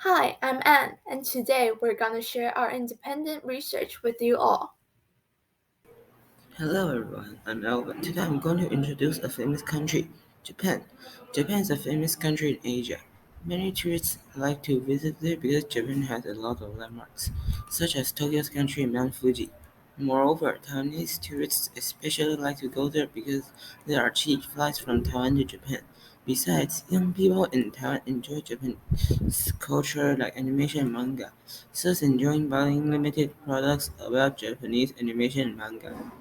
Hi, I'm Anne, and today we're going to share our independent research with you all. Hello everyone, I'm Elvin. Today I'm going to introduce a famous country, Japan. Japan is a famous country in Asia. Many tourists like to visit there because Japan has a lot of landmarks, such as Tokyo's country and Mount Fuji. Moreover, Taiwanese tourists especially like to go there because there are cheap flights from Taiwan to Japan. Besides, young people in Taiwan enjoy Japanese culture like animation and manga, thus enjoying buying limited products about Japanese animation and manga.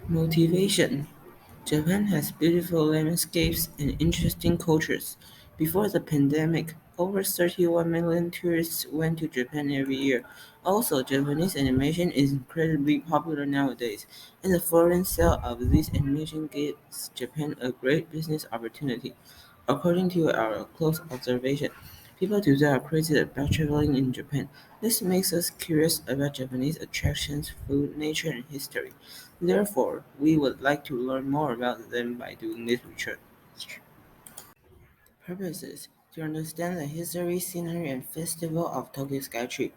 Motivation. Japan has beautiful landscapes and interesting cultures. Before the pandemic, over 31 million tourists went to Japan every year. Also, Japanese animation is incredibly popular nowadays, and the foreign sale of this animation gives Japan a great business opportunity. According to our close observation, people today are crazy about traveling in Japan. This makes us curious about Japanese attractions, food, nature, and history. Therefore, we would like to learn more about them by doing this research. Purposes: to understand the history, scenery, and festival of Tokyo Skytree,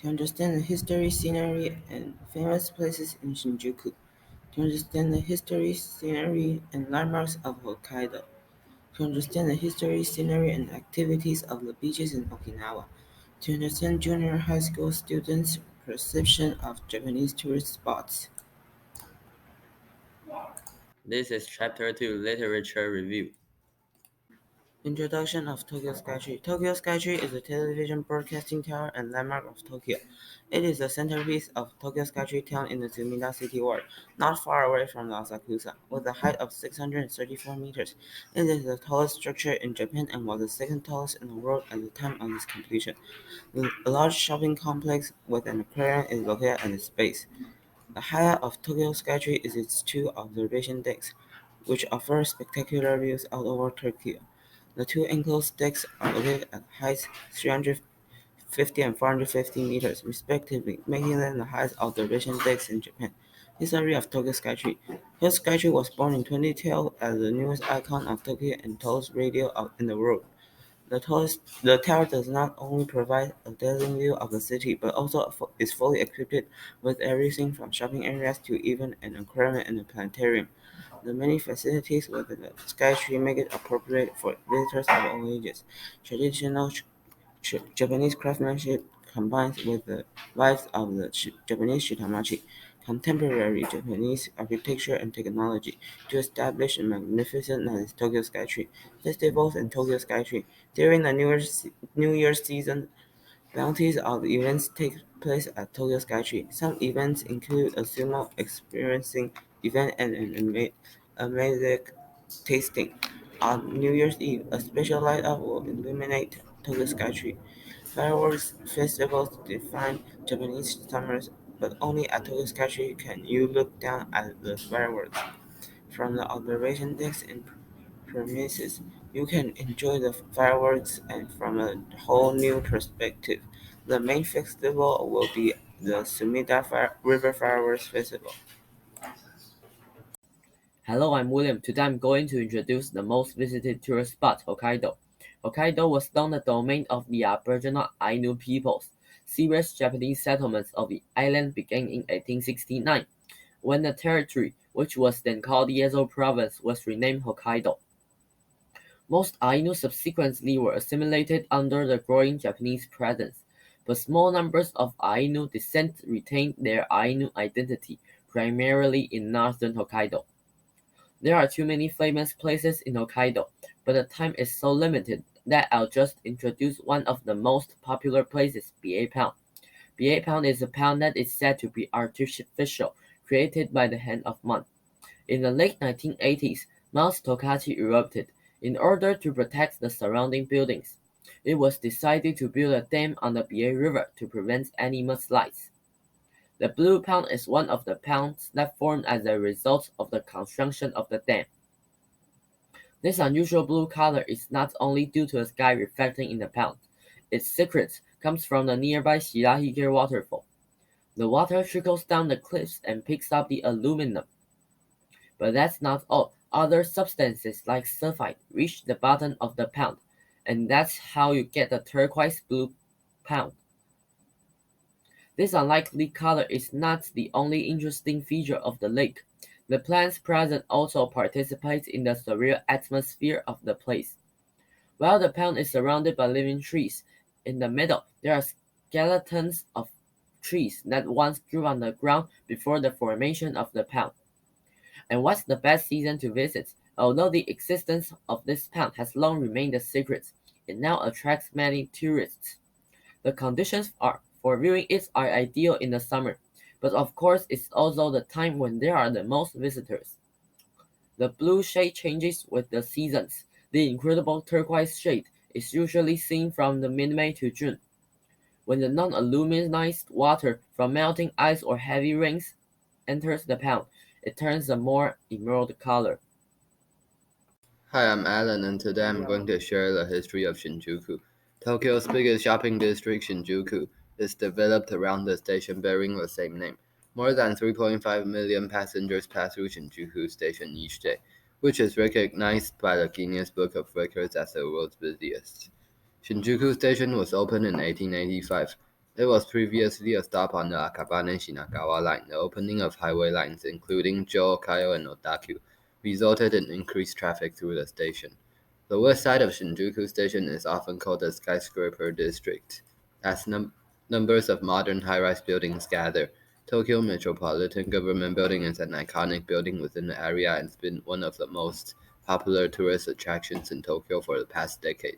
to understand the history, scenery, and famous places in Shinjuku, to understand the history, scenery, and landmarks of Hokkaido, to understand the history, scenery, and activities of the beaches in Okinawa, to understand junior high school students' perception of Japanese tourist spots. This is Chapter 2 Literature Review. Introduction of Tokyo Skytree. Tokyo Skytree is a television broadcasting tower and landmark of Tokyo. It is the centerpiece of Tokyo Skytree town in the Sumida City Ward, not far away from the Asakusa. With a height of 634 meters, it is the tallest structure in Japan and was the second tallest in the world at the time of its completion. A large shopping complex with an aquarium is located at its base. The highlight of Tokyo Skytree is its two observation decks, which offer spectacular views out over Tokyo. The two enclosed decks are located at heights 350 and 450 meters, respectively, making them the highest observation decks in Japan. History of Tokyo Skytree. Tokyo Skytree was born in 2012 as the newest icon of Tokyo and tallest radio in the world. The tower does not only provide a dazzling view of the city, but also is fully equipped with everything from shopping areas to even an aquarium and a planetarium. The many facilities within the Skytree make it appropriate for visitors of all ages. Traditional Japanese craftsmanship combines with the lives of the Japanese shitamachi, contemporary Japanese architecture and technology, to establish a magnificent as Tokyo Skytree. Festivals in Tokyo Skytree. During the New Year's season, bounties of events take place at Tokyo Skytree. Some events include a sumo experiencing event and an amazing tasting. On New Year's Eve, a special light up will illuminate Tokyo Skytree. Fireworks festivals define Japanese summers, but only at Tokyo Skytree can you look down at the fireworks. From the observation decks and premises, you can enjoy the fireworks and from a whole new perspective. The main festival will be the River Fireworks Festival. Hello, I'm William. Today I'm going to introduce the most visited tourist spot, Hokkaido. Hokkaido was long the domain of the Aboriginal Ainu peoples. Serious Japanese settlements of the island began in 1869, when the territory, which was then called Yezo Province, was renamed Hokkaido. Most Ainu subsequently were assimilated under the growing Japanese presence, but small numbers of Ainu descent retained their Ainu identity, primarily in northern Hokkaido. There are too many famous places in Hokkaido, but the time is so limited that I'll just introduce one of the most popular places, BA Pound. BA Pound is a pound that is said to be artificial, created by the hand of man. In the late 1980s, Mount Tokachi erupted. In order to protect the surrounding buildings, it was decided to build a dam on the BA River to prevent any mudslides. The Blue Pound is one of the pounds that formed as a result of the construction of the dam. This unusual blue color is not only due to the sky reflecting in the pound. Its secret comes from the nearby Shirahige waterfall. The water trickles down the cliffs and picks up the aluminum. But that's not all. Other substances like sulfide reach the bottom of the pound, and that's how you get the turquoise blue pound. This unlikely color is not the only interesting feature of the lake. The plants present also participate in the surreal atmosphere of the place. While the pound is surrounded by living trees, in the middle there are skeletons of trees that once grew on the ground before the formation of the pound. And what's the best season to visit? Although the existence of this pound has long remained a secret, it now attracts many tourists. The conditions for viewing it are ideal in the summer, but of course it's also the time when there are the most visitors. The blue shade changes with the seasons. The incredible turquoise shade is usually seen from the mid-May to June. When the non-aluminized water from melting ice or heavy rains enters the pound, it turns a more emerald color. Hi, I'm Alan, and today I'm going to share the history of Shinjuku. Tokyo's biggest shopping district, Shinjuku, is developed around the station bearing the same name. More than 3.5 million passengers pass through Shinjuku Station each day, which is recognized by the Guinness Book of Records as the world's busiest. Shinjuku Station was opened in 1885. It was previously a stop on the Akabane-Shinagawa line. The opening of highway lines, including Jo, Kaio, and Odaku, resulted in increased traffic through the station. The west side of Shinjuku Station is often called the skyscraper district, as numbers of modern high-rise buildings gather. Tokyo Metropolitan Government Building is an iconic building within the area and has been one of the most popular tourist attractions in Tokyo for the past decade.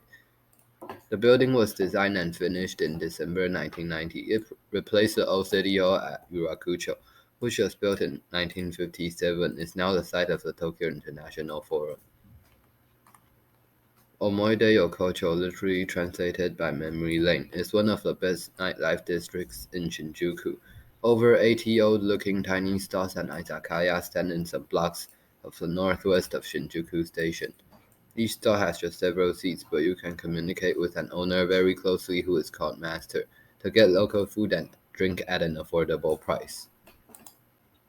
The building was designed and finished in December 1990. It replaced the old City Hall at Urakucho, which was built in 1957. It's now the site of the Tokyo International Forum. Omoide Yokocho, literally translated by Memory Lane, is one of the best nightlife districts in Shinjuku. Over 80 old-looking tiny stalls and izakaya stand in some blocks of the northwest of Shinjuku Station. Each stall has just several seats, but you can communicate with an owner very closely who is called Master to get local food and drink at an affordable price.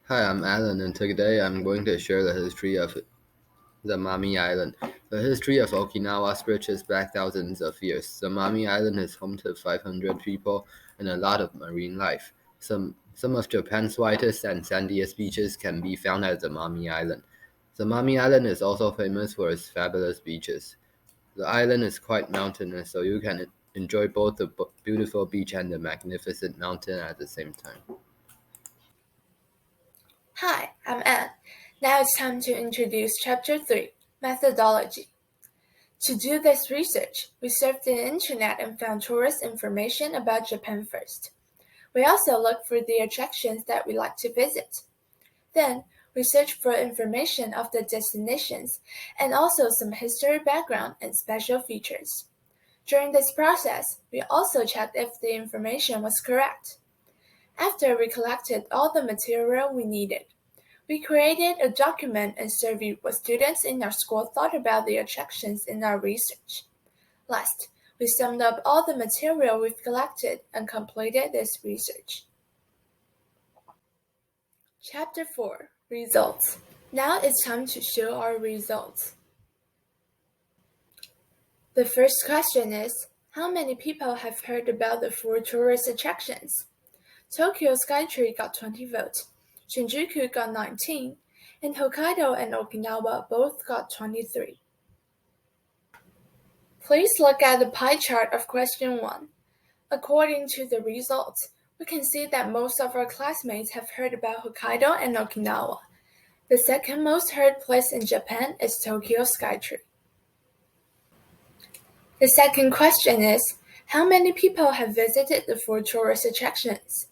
Hi, I'm Alan, and today I'm going to share the history of the Mami Island. The history of Okinawa stretches back thousands of years. The Mami Island is home to 500 people and a lot of marine life. Some of Japan's whitest and sandiest beaches can be found at the Mami Island. The Mami Island is also famous for its fabulous beaches. The island is quite mountainous, so you can enjoy both the beautiful beach and the magnificent mountain at the same time. Hi, I'm Anne. Now it's time to introduce Chapter 3, Methodology. To do this research, we surfed the internet and found tourist information about Japan first. We also looked for the attractions that we like to visit. Then, we searched for information of the destinations and also some history background and special features. During this process, we also checked if the information was correct. After we collected all the material we needed, we created a document and surveyed what students in our school thought about the attractions in our research. Last, we summed up all the material we've collected and completed this research. Chapter 4, Results. Now it's time to show our results. The first question is, how many people have heard about the 4 tourist attractions? Tokyo Skytree got 20 votes, Shinjuku got 19, and Hokkaido and Okinawa both got 23. Please look at the pie chart of question 1. According to the results, we can see that most of our classmates have heard about Hokkaido and Okinawa. The second most heard place in Japan is Tokyo Skytree. The second question is, how many people have visited the 4 tourist attractions?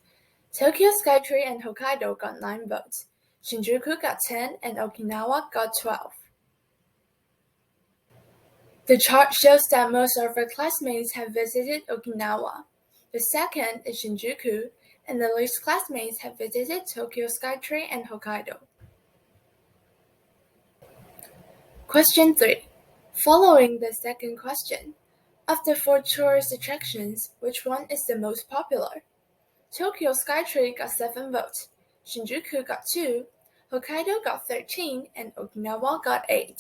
Tokyo Skytree and Hokkaido got 9 votes, Shinjuku got 10, and Okinawa got 12. The chart shows that most of our classmates have visited Okinawa. The second is Shinjuku, and the least classmates have visited Tokyo Skytree and Hokkaido. Question 3. Following the second question, of the 4 tourist attractions, which one is the most popular? Tokyo Skytree got 7 votes, Shinjuku got 2, Hokkaido got 13, and Okinawa got 8.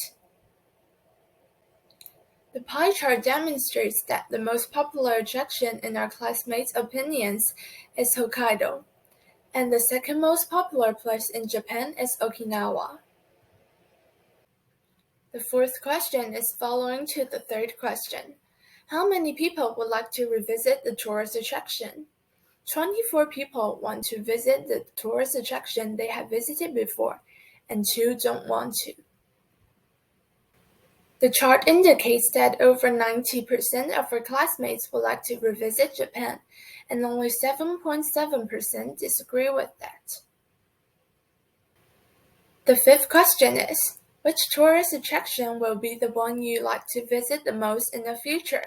The pie chart demonstrates that the most popular attraction in our classmates' opinions is Hokkaido, and the second most popular place in Japan is Okinawa. The fourth question is following to the third question. How many people would like to revisit the tourist attraction? 24 people want to visit the tourist attraction they have visited before, and 2 don't want to. The chart indicates that over 90% of our classmates would like to revisit Japan, and only 7.7% disagree with that. The fifth question is, which tourist attraction will be the one you like to visit the most in the future?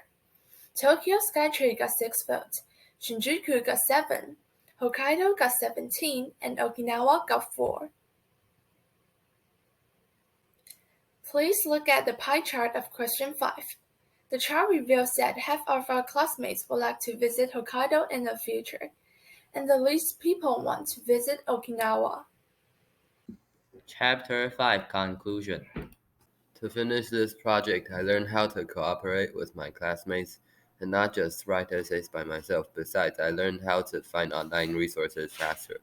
Tokyo Skytree got 6 votes, Shinjuku got 7, Hokkaido got 17, and Okinawa got 4. Please look at the pie chart of question 5. The chart reveals that half of our classmates would like to visit Hokkaido in the future, and the least people want to visit Okinawa. Chapter 5 Conclusion. To finish this project, I learned how to cooperate with my classmates and not just write essays by myself. Besides, I learned how to find online resources faster.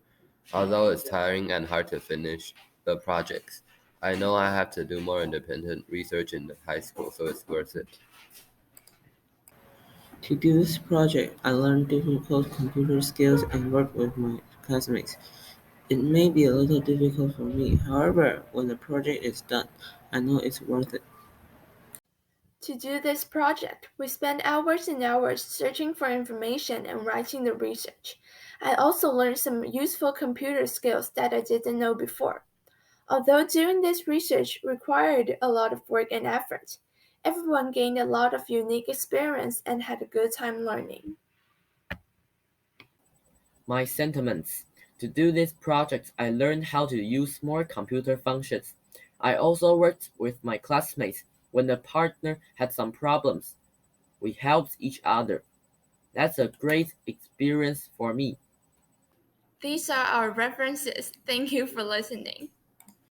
Although it's tiring and hard to finish the projects, I know I have to do more independent research in the high school, so it's worth it. To do this project, I learned difficult computer skills and worked with my classmates. It may be a little difficult for me, however, when the project is done, I know it's worth it. To do this project, we spent hours and hours searching for information and writing the research. I also learned some useful computer skills that I didn't know before. Although doing this research required a lot of work and effort, everyone gained a lot of unique experience and had a good time learning. My sentiments. To do this project, I learned how to use more computer functions. I also worked with my classmates when a partner had some problems. We helped each other. That's a great experience for me. These are our references. Thank you for listening.